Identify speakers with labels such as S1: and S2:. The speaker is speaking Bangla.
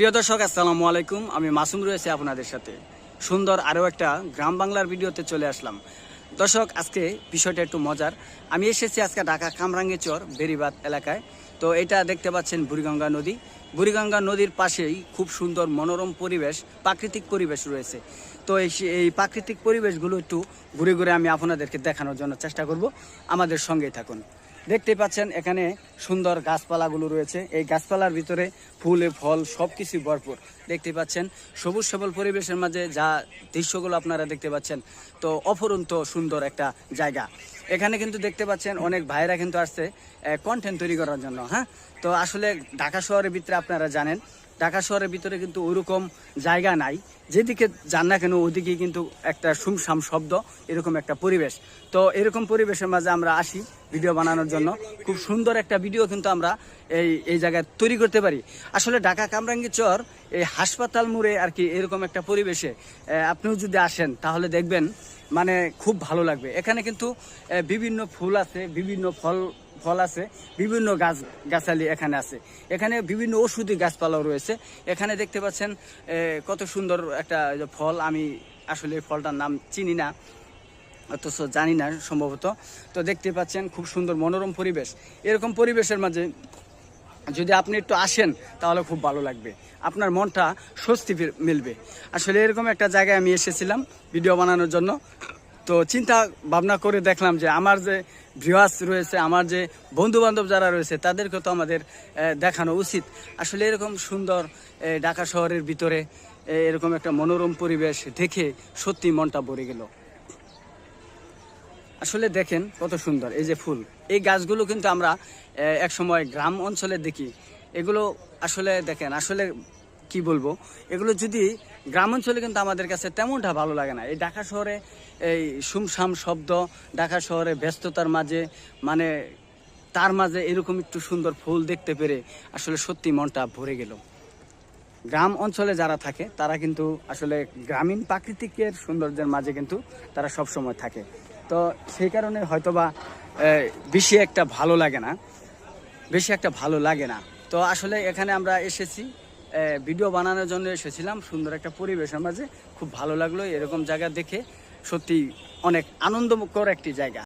S1: প্রিয় দর্শক, আসসালামু আলাইকুম। আমি মাসুম রয়েছে আপনাদের সাথে সুন্দর আরও একটা গ্রাম বাংলার ভিডিওতে চলে আসলাম। দর্শক, আজকে বিষয়টা একটু মজার। আমি এসেছি আজকে ঢাকা কামরাঙ্গীরচর বেড়িবাঁধ এলাকায়। তো এটা দেখতে পাচ্ছেন বুড়িগঙ্গা নদী। বুড়িগঙ্গা নদীর পাশেই খুব সুন্দর মনোরম পরিবেশ, প্রাকৃতিক পরিবেশ রয়েছে। তো এই প্রাকৃতিক পরিবেশগুলো একটু ঘুরে ঘুরে আমি আপনাদেরকে দেখানোর জন্য চেষ্টা করব। আমাদের সঙ্গেই থাকুন। দেখতে পাচ্ছেন এখানে সুন্দর গাছপালাগুলো রয়েছে। এই গাছপালার ভিতরে ফুলে ফল সব কিছুই ভরপুর। দেখতে পাচ্ছেন সবুজ সবল পরিবেশের মাঝে যা দৃশ্যগুলো আপনারা দেখতে পাচ্ছেন, তো অফুরন্ত সুন্দর একটা জায়গা। এখানে কিন্তু দেখতে পাচ্ছেন অনেক ভাইরা কিন্তু আসছে কন্টেন্ট তৈরি করার জন্য। হ্যাঁ, তো আসলে ঢাকা শহরের ভিতরে আপনারা জানেন, ঢাকা শহরের ভিতরে কিন্তু ওইরকম জায়গা নাই। যেদিকে যান না কেন ওদিকে কিন্তু একটা সুমসাম শব্দ, এরকম একটা পরিবেশ। তো এরকম পরিবেশের মাঝে আমরা আসি ভিডিও বানানোর জন্য। খুব সুন্দর একটা ভিডিও কিন্তু আমরা এই জায়গায় তৈরি করতে পারি। আসলে ঢাকা কামরাঙ্গীরচর এই হাসপাতাল মোড়ে আর কি এরকম একটা পরিবেশে আপনিও যদি আসেন তাহলে দেখবেন মানে খুব ভালো লাগবে। এখানে কিন্তু বিভিন্ন ফুল আছে, বিভিন্ন ফল আছে, বিভিন্ন গাছালি এখানে আছে। এখানে বিভিন্ন ওষুধি গাছপালাও রয়েছে। এখানে দেখতে পাচ্ছেন কত সুন্দর একটা ফল। আমি আসলে ফলটার নাম চিনি না, অথচ জানি না সম্ভবত। তো দেখতে পাচ্ছেন খুব সুন্দর মনোরম পরিবেশ। এরকম পরিবেশের মাঝে যদি আপনি একটু আসেন তাহলে খুব ভালো লাগবে, আপনার মনটা স্বস্তি মিলবে। আসলে এরকম একটা জায়গায় আমি এসেছিলাম ভিডিও বানানোর জন্য। তো চিন্তা ভাবনা করে দেখলাম যে আমার যে ভিউয়ার্স রয়েছে, আমার যে বন্ধু বান্ধব যারা রয়েছে, তাদেরকে তো আমাদের দেখানো উচিত। আসলে এরকম সুন্দর ঢাকা শহরের ভিতরে এরকম একটা মনোরম পরিবেশ দেখে সত্যি মনটা ভরে গেল। আসলে দেখেন কত সুন্দর এই যে ফুল, এই গাছগুলো কিন্তু আমরা এক সময় গ্রাম অঞ্চলে দেখি। এগুলো আসলে দেখেন, আসলে কি বলবো, এগুলো যদি গ্রাম অঞ্চলে কিন্তু আমাদের কাছে তেমনটা ভালো লাগে না। এই ঢাকা শহরে এই সুমসাম শব্দ, ঢাকা শহরে ব্যস্ততার মাঝে মানে তার মাঝে এরকম একটু সুন্দর ফুল দেখতে পেরে আসলে সত্যি মনটা ভরে গেল। গ্রাম অঞ্চলে যারা থাকে তারা কিন্তু আসলে গ্রামীণ প্রাকৃতিকের সৌন্দর্যের মাঝে কিন্তু তারা সব সময় থাকে। তো সেই কারণে হয়তোবা বেশি একটা ভালো লাগে না। তো আসলে এখানে আমরা এসেছি ভিডিও বানানোর জন্য এসেছিলাম। সুন্দর একটা পরিবেশের মাঝে খুব ভালো লাগলো। এরকম জায়গা দেখে সত্যি অনেক আনন্দকর একটি জায়গা।